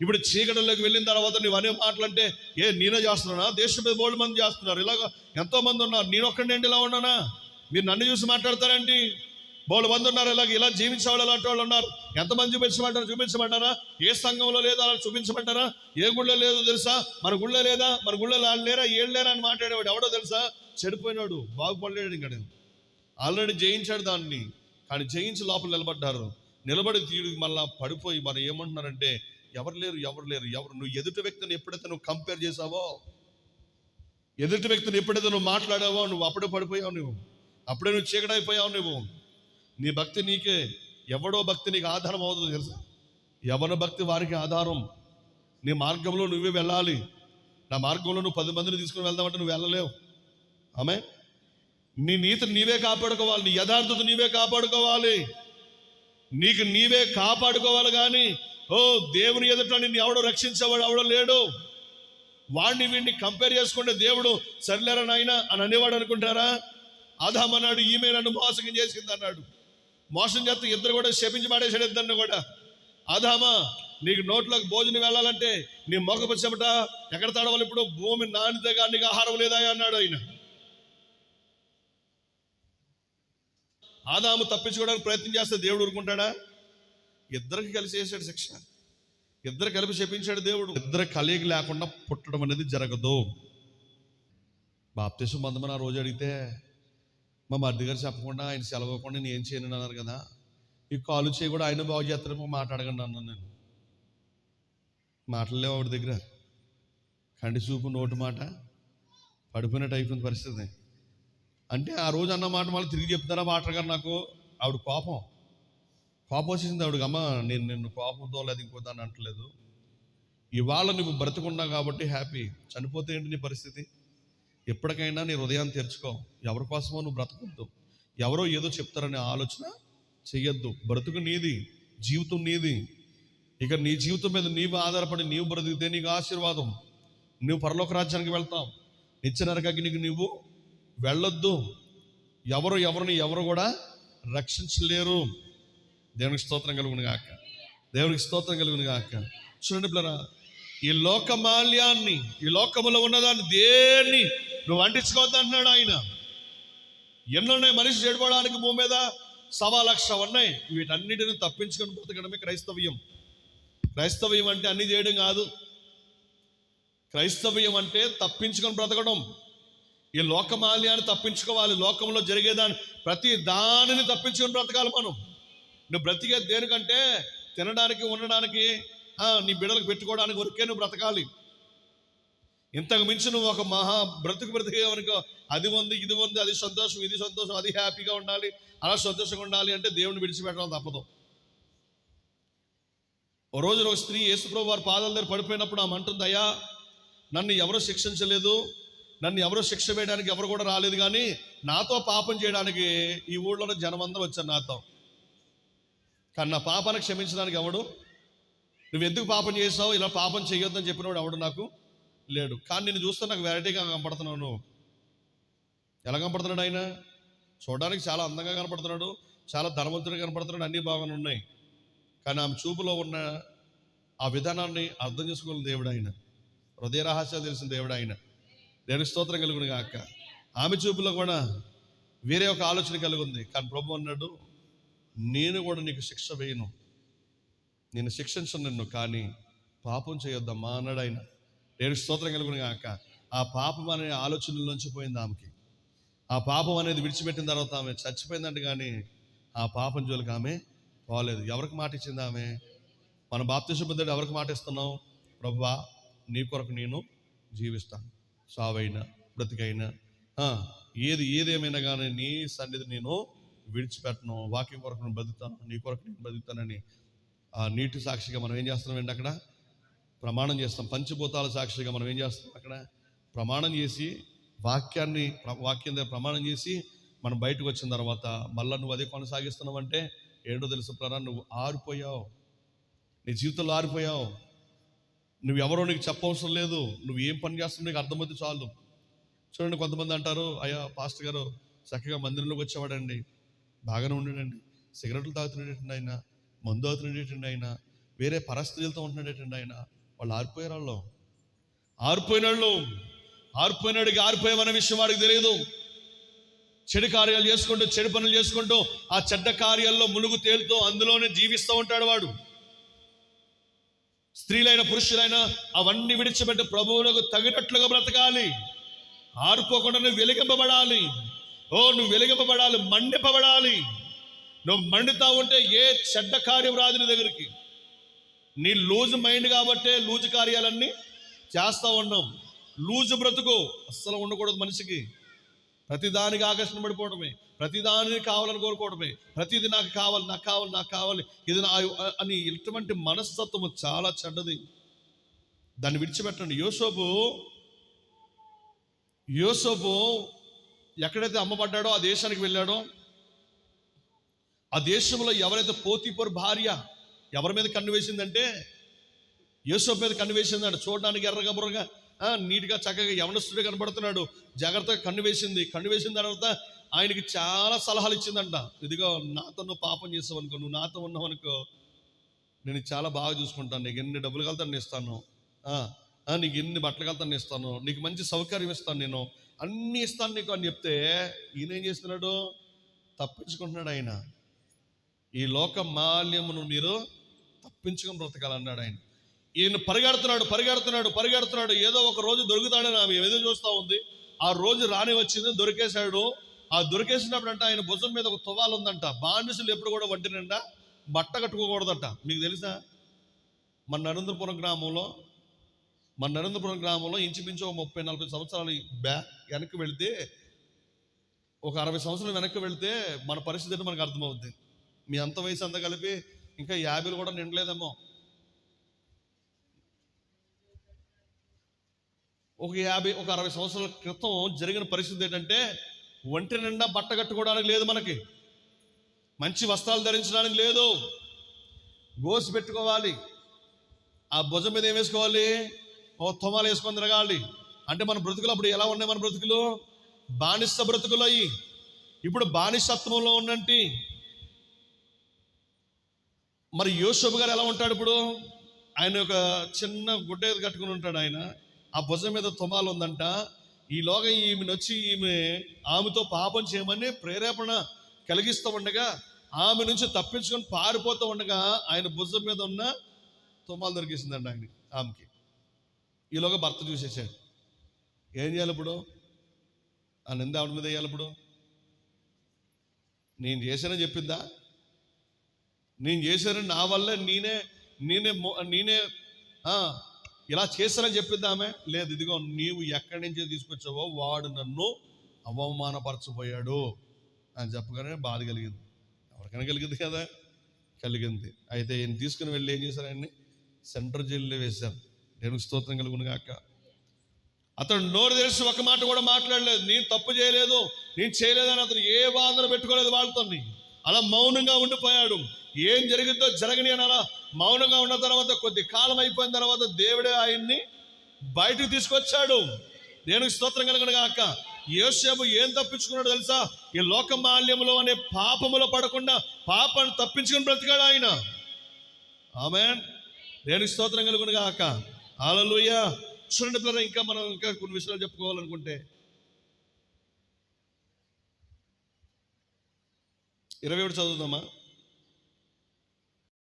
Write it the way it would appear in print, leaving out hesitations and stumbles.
ఇప్పుడు చీకటిలోకి వెళ్ళిన తర్వాత నువ్వు అనే మాటలంటే నేనే చేస్తున్నానా? దేశం మీద బోల్డ్ మంది చేస్తున్నారు, ఇలాగ ఎంతో మంది ఉన్నారు, నేను ఒక్కడేంటి ఇలా ఉన్నానా? మీరు నన్ను చూసి మాట్లాడతారేంటి? బోల్డ్ మంది ఉన్నారు, ఇలా జీవించేవాళ్ళు అలాంటి వాళ్ళు ఉన్నారు. ఎంతమంది చూపించమంటారా? ఏ సంఘంలో లేదా అలా చూపించమంటారా? ఏ గుళ్ళో లేదో తెలుసా? మన గుళ్ళో లేదా? మన గుళ్ళో వాళ్ళు లేరా, ఏళ్ళు లేరా అని మాట్లాడేవాడు ఎవడో తెలుసా? చెడిపోయినాడు, బాగుపడలేడు. ఇంకా ఆల్రెడీ జయించాడు దాన్ని, కానీ జయించి లోపల నిలబడి తీరు మళ్ళా పడిపోయి మనం ఏమంటున్నారంటే ఎవరు లేరు. నువ్వు ఎదుటి వ్యక్తిని ఎప్పుడైతే నువ్వు కంపేర్ చేసావో, ఎదుటి వ్యక్తిని ఎప్పుడైతే నువ్వు మాట్లాడావో, నువ్వు అప్పుడే పడిపోయావు, అప్పుడే నువ్వు చీకటైపోయావు. నీ భక్తి నీకే, ఎవడో భక్తి నీకు ఆధారం అవుతుంది తెలుసా? ఎవరి భక్తి వారికి ఆధారం. నీ మార్గంలో నువ్వే వెళ్ళాలి. నా మార్గంలో నువ్వు 10 మందిని తీసుకుని వెళ్దామంటే నువ్వు వెళ్ళలేవు. ఆమె నీ నీతిని నీవే కాపాడుకోవాలి, నీ యథార్థత నీవే కాపాడుకోవాలి, నీకు నీవే కాపాడుకోవాలి. కానీ దేవుని ఎదుట నిన్ను ఎవడో రక్షించేవాడు ఎవడో లేడు. వాడిని వీడిని కంపేర్ చేసుకుంటే దేవుడు సరిలేరా నాయనా అని అనేవాడు అనుకుంటారా? ఆదాము అన్నాడు, ఈమె నన్ను మోసం చేసింది అన్నాడు. మోసం చేస్తే ఇద్దరు కూడా శపించి పాడేశాడు, ఇద్దరిని కూడా. ఆదామా, నీకు నోట్లోకి భోజనం వెళ్ళాలంటే నీ మొగపు చెమట ఎక్కడ తడవాలి? ఇప్పుడు భూమి నానితేగా నీకు ఆహారం లేదా అన్నాడు ఆయన. ఆదాము తప్పించుకోవడానికి ప్రయత్నం చేస్తే దేవుడు ఊరుకుంటాడా? ఇద్దరికి కలిసి చేశాడు శిక్ష, ఇద్దరు కలిపి శపించాడు దేవుడు. ఇద్దరు కలిగి లేకుండా పుట్టడం అనేది జరగదు. బాప్తిసం పొందమని ఆ రోజు అడిగితే మా మరిది గారు చెప్పకుండా, ఆయన సెలవకుండా నేను ఏం చేయను అన్నారు కదా. ఈ కాలు చేయి కూడా ఆయన బాగు చేస్తారేమో, మాట్లాడకండి అన్నాను నేను. మాట్లాడలేవు ఆవిడ దగ్గర, కంటి చూపు నోటు మాట పడిపోయినట్టు అయిపోయిన పరిస్థితి. అంటే ఆ రోజు అన్న మాట మళ్ళీ తిరిగి చెప్తారా మాట్లాడగారు? నాకు ఆవిడ కోపం వచ్చేసింది. ఆవిడకి, అమ్మ నేను నిన్ను కోపంతో లేదు ఇంకో దాన్ని అంటలేదు, ఇవాళ నువ్వు బ్రతుకున్నావు కాబట్టి హ్యాపీ. చనిపోతే ఏంటి నీ పరిస్థితి? ఎప్పటికైనా నీ హృదయాన్ని తెరుచుకో. ఎవరి కోసమో నువ్వు బ్రతకొద్దు, ఎవరో ఏదో చెప్తారనే ఆలోచన చెయ్యొద్దు. బ్రతుకు నీది, జీవితం నీది. ఇక నీ జీవితం మీద నీవు ఆధారపడి నీవు బ్రతికితే నీకు ఆశీర్వాదం, నువ్వు పరలోక రాజ్యానికి వెళ్తావు. నిత్య నరకాగ్నికి నువ్వు వెళ్ళొద్దు. ఎవరు కూడా రక్షించలేరు. దేవునికి స్తోత్రం కలుగును గాక, దేవునికి స్తోత్రం కలుగును గాక. చూడండి పిల్లరా, ఈ లోకమాల్యాన్ని, ఈ లోకములో ఉన్నదాన్ని దేన్ని నువ్వు అంటించుకోవద్దు అంటున్నాడు ఆయన. ఎన్నున్నాయి మనిషి చెడిపోవడానికి భూమి మీద? 1,00,000 ఉన్నాయి. వీటన్నిటిని తప్పించుకొని బ్రతకడమే క్రైస్తవ్యం. క్రైస్తవ్యం అంటే అన్ని చేయడం కాదు. క్రైస్తవ్యం అంటే తప్పించుకొని బ్రతకడం. ఈ లోకమాల్యాన్ని తప్పించుకోవాలి. లోకంలో జరిగేదాన్ని ప్రతి దానిని తప్పించుకొని బ్రతకాలి మనం. నువ్వు బ్రతికే దేనికంటే తినడానికి, ఉండడానికి, నీ బిడ్డలకు పెట్టుకోవడానికి వరకే నువ్వు బ్రతకాలి. ఇంతకు మించి నువ్వు ఒక బ్రతికేవనుకో, అది ఉంది, ఇది ఉంది, అది సంతోషం, ఇది సంతోషం, అది హ్యాపీగా ఉండాలి, అలా సంతోషంగా ఉండాలి అంటే దేవుని విడిచిపెట్టడం తప్పదు. ఓ రోజు ఒక స్త్రీ యేసుప్రభు వారి పాదాల దగ్గర పడిపోయినప్పుడు ఆమె అంటుంది, అయ్యా నన్ను ఎవరో శిక్షించలేదు, నన్ను ఎవరో శిక్ష వేయడానికి ఎవరు కూడా రాలేదు, కానీ నాతో పాపం చేయడానికి ఈ ఊళ్ళో జనమందరూ వచ్చారు నాతో. కానీ నా పాపాన్ని క్షమించడానికి ఎవడు? నువ్వు ఎందుకు పాపం చేసావు, ఇలా పాపం చేయొద్దని చెప్పినవాడు ఎవడు నాకు లేడు. కానీ నేను చూస్తే నాకు వెరైటీగా కనపడుతున్నావు. నువ్వు ఎలా కనపడుతున్నాడు? ఆయన చూడడానికి చాలా అందంగా కనపడుతున్నాడు, చాలా ధనవంతుడిగా కనపడుతున్నాడు, అన్నీ బాగానే ఉన్నాయి. కానీ ఆమె చూపులో ఉన్న ఆ విధానాన్ని అర్థం చేసుకోగలిగిన దేవుడు ఆయన. హృదయ రహస్యాలు తెలిసిన దేవుడు ఆయన. దేవునికి స్తోత్రం కలుగును గాక. ఆమె చూపులో కూడా వేరే ఒక ఆలోచన కలిగి ఉంది. కానీ ప్రభు అన్నాడు, నేను కూడా నీకు శిక్ష వేయను, నేను శిక్షించను నిన్ను, కానీ పాపం చేయొద్దమ్మా అన్నాడు ఆయన. దేవునికి స్తోత్రం కలుగును గాక. ఆ పాపం అనే ఆలోచనలోంచి పోయింది ఆమెకి. ఆ పాపం అనేది విడిచిపెట్టిన తర్వాత ఆమె చచ్చిపోయిందంటే, కానీ ఆ పాపం జోలికి ఆమె పోలేదు. ఎవరికి మాట ఇచ్చింది ఆమె? మన బాప్తిసం పొందాడు ఎవరికి మాట ఇస్తున్నావు? ప్రభువా నీ కొరకు నేను జీవిస్తాను, సావైనా బ్రతికైనా ఏదేమైనా కానీ నీ సన్నిధి నేను విడిచిపెట్టను, వాక్యం కొరకు నేను బతుకుతాను, నీ కొరకు నేను బతుకుతానని ఆ నీటి సాక్షిగా మనం ఏం చేస్తున్నామండి? అక్కడ ప్రమాణం చేస్తాం. పంచభూతాల సాక్షిగా మనం ఏం చేస్తాం? అక్కడ ప్రమాణం చేసి వాక్యం దగ్గర ప్రమాణం చేసి మనం బయటకు వచ్చిన తర్వాత మళ్ళీ నువ్వు అదే కొనసాగిస్తున్నావు అంటే ఏంటో తెలుసు ప్రారా, నువ్వు ఆరిపోయావు, నీ జీవితంలో ఆరిపోయావు. నువ్వు ఎవరో నీకు చెప్పవసరం లేదు, నువ్వు ఏం పని చేస్తున్నావు నీకు అర్థమైతే చాలు. చూడండి, కొంతమంది అంటారు, అయ్యా పాస్టర్ గారు చక్కగా మందిరంలోకి వచ్చేవాడండి, బాగానే ఉండేటండి, సిగరెట్లు తాగుతున్నాడేటండి ఆయన, మందు అవుతున్నాడేటండి ఆయన, వేరే పరస్త్రీలతో ఉంటున్నాడేటండి ఆయన. వాళ్ళు ఆరిపోయారు, ఆరిపోయినాడికి ఆరిపోయామన్న విషయం వాడికి తెలియదు. చెడు కార్యాలు చేసుకుంటూ, చెడు పనులు చేసుకుంటూ, ఆ చెడ్డ కార్యాల్లో మునుగు తేలుతూ అందులోనే జీవిస్తూ ఉంటాడు వాడు. స్త్రీలైన పురుషులైనా అవన్నీ విడిచిపెట్టి ప్రభువులకు తగినట్లుగా బ్రతకాలి. ఆరిపోకుండా నువ్వు వెలిగింపబడాలి. నువ్వు వెలిగింపబడాలి, మండిపబడాలి. నువ్వు మండుతా ఉంటే ఏ చెడ్డ కార్యం రాదు నీ దగ్గరికి. నీ లూజ్ మైండ్ కాబట్టే లూజు కార్యాలన్నీ చేస్తూ ఉన్నాం. లూజు బ్రతుకు అస్సలు ఉండకూడదు మనిషికి. ప్రతిదానికి ఆకర్షణ పడిపోవడమే, ప్రతిదానికి కావాలని కోరుకోవడమే, ప్రతిదీ నాకు కావాలి ఇది నా అని. ఇటువంటి మనస్తత్వము చాలా చెడ్డది. దాన్ని విడిచిపెట్టండి. యోసేపు ఎక్కడైతే అమ్మబడ్డాడో ఆ దేశానికి వెళ్ళాడో, ఆ దేశంలో ఎవరైతే పోతీఫరు భార్య ఎవరి మీద కన్ను వేసిందంటే యోసేపు మీద కన్ను వేసిందంట. చూడడానికి ఎర్రగా బుర్రగా నీట్గా చక్కగా యవనస్తుడే కనబడుతున్నాడు. జాగ్రత్తగా కన్ను వేసిన తర్వాత ఆయనకి చాలా సలహాలు ఇచ్చిందంట. ఇదిగో నాతో నువ్వు పాపం చేసావు అనుకో, నువ్వు నాతో ఉన్నావు అనుకో, నేను చాలా బాగా చూసుకుంటాను, నీకు ఎన్ని డబ్బులు కలుతాను ఇస్తాను, నీకు ఎన్ని బట్టలు కలుతాను ఇస్తాను, నీకు మంచి సౌకర్యం ఇస్తాను, నేను అన్నీ ఇస్తాను నీకు అని చెప్తే ఈయన ఏం చేస్తున్నాడు? తప్పించుకుంటున్నాడు ఆయన. ఈ లోక మాల్యమును మీరు తప్పించుకొని బ్రతకాలన్నాడు ఆయన. ఈయన పరిగెడుతున్నాడు. ఏదో ఒక రోజు దొరుకుతాడని ఆమె ఏదో చూస్తూ ఉంది. ఆ రోజు రాని వచ్చింది, దొరికేశాడు. ఆ దొరికేసినప్పుడు అంటే ఆయన భుజం మీద ఒక తువాలు ఉందంట. బానిసలు ఎప్పుడు కూడా ఒంటి నిండా బట్ట కట్టుకోకూడదంట. మీకు తెలుసా? మన నరేంద్రపురం గ్రామంలో ఇంచుమించు 30-40 సంవత్సరాలు వెనక్కి వెళితే, ఒక 60 సంవత్సరాలు వెనక్కి వెళితే మన పరిస్థితి అంటే మనకు అర్థమవుద్ది. మీ అంత వయసు అంతా కలిపి ఇంకా 50 కూడా నిండలేదేమో. ఒక 60 సంవత్సరాల క్రితం జరిగిన పరిస్థితి ఏంటంటే, ఒంటి నిండా బట్ట కట్టుకోవడానికి లేదు, మనకి మంచి వస్త్రాలు ధరించడానికి లేదు, గోసి పెట్టుకోవాలి, ఆ భుజం మీద ఏం వేసుకోవాలి? తుమ్మాలు వేసుకొని తిరగాలి. అంటే మన బ్రతుకులు అప్పుడు ఎలా ఉన్నాయి? మన బ్రతుకులు బానిస బ్రతుకులు అయ్యి ఇప్పుడు బానిసత్వంలో ఉన్నంటి. మరి యోసేపు గారు ఎలా ఉంటాడు ఇప్పుడు? ఆయన ఒక చిన్న గుడ్డ కట్టుకుని ఉంటాడు ఆయన. ఆ భుజం మీద తుమ్మాలు ఉందంట. ఈలోగా ఆమెతో పాపం చేయమని ప్రేరేపణ కలిగిస్తూ ఉండగా, ఆమె నుంచి తప్పించుకొని పారిపోతూ ఉండగా ఆయన భుజం మీద ఉన్న తుమ్మాలు దొరికేసిందండి ఆమెకి. ఈలోగా భర్త చూసేసాడు. ఏం చేయాలి ఇప్పుడు? ఆ నింద ఆవిడ మీద వేయాలి. ఇప్పుడు నేను చేశానని చెప్పిందా? నేను చేశానని నా వల్లే నేనే ఇలా చేశానని చెప్పింది ఆమె? లేదు, ఇదిగో నీవు ఎక్కడి నుంచి తీసుకొచ్చావో వాడు నన్ను అవమానపరచబోయాడు అని చెప్పగానే బాధ కలిగింది. ఎవరికైనా కలిగింది కదా, కలిగింది. అయితే ఈయన తీసుకుని వెళ్ళి ఏం చేశారు? ఆయన్ని సెంట్రల్ జైల్లో వేశారు. దేవునికి స్తోత్రం కలుగును గాక. అతడు నోరు తెరిచి ఒక మాట కూడా మాట్లాడలేదు. నేను తప్పు చేయలేదు, నేను చేయలేదని అతను ఏ వాదన పెట్టుకోలేదు వాళ్ళతో. అలా మౌనంగా ఉండిపోయాడు. ఏం జరిగిందో జరగని అని అలా మౌనంగా ఉన్న తర్వాత కొద్ది కాలం అయిపోయిన తర్వాత దేవుడే ఆయన్ని బయటకు తీసుకొచ్చాడు. దేవునికి స్తోత్రం కలుగును గాక. యోసేపు ఏం తప్పించుకున్నాడు తెలుసా? ఈ లోక మాల్యములో అనే పాపములో పడకుండా పాపాన్ని తప్పించుకుని బ్రతికాడు ఆయన. ఆమేన్. దేవునికి స్తోత్రం కలుగును గాక. హల్లెలూయా. చూడండి పిల్లలు, ఇంకా మనం కొన్ని విషయాలు చెప్పుకోవాలనుకుంటే 27 చదువుదామా?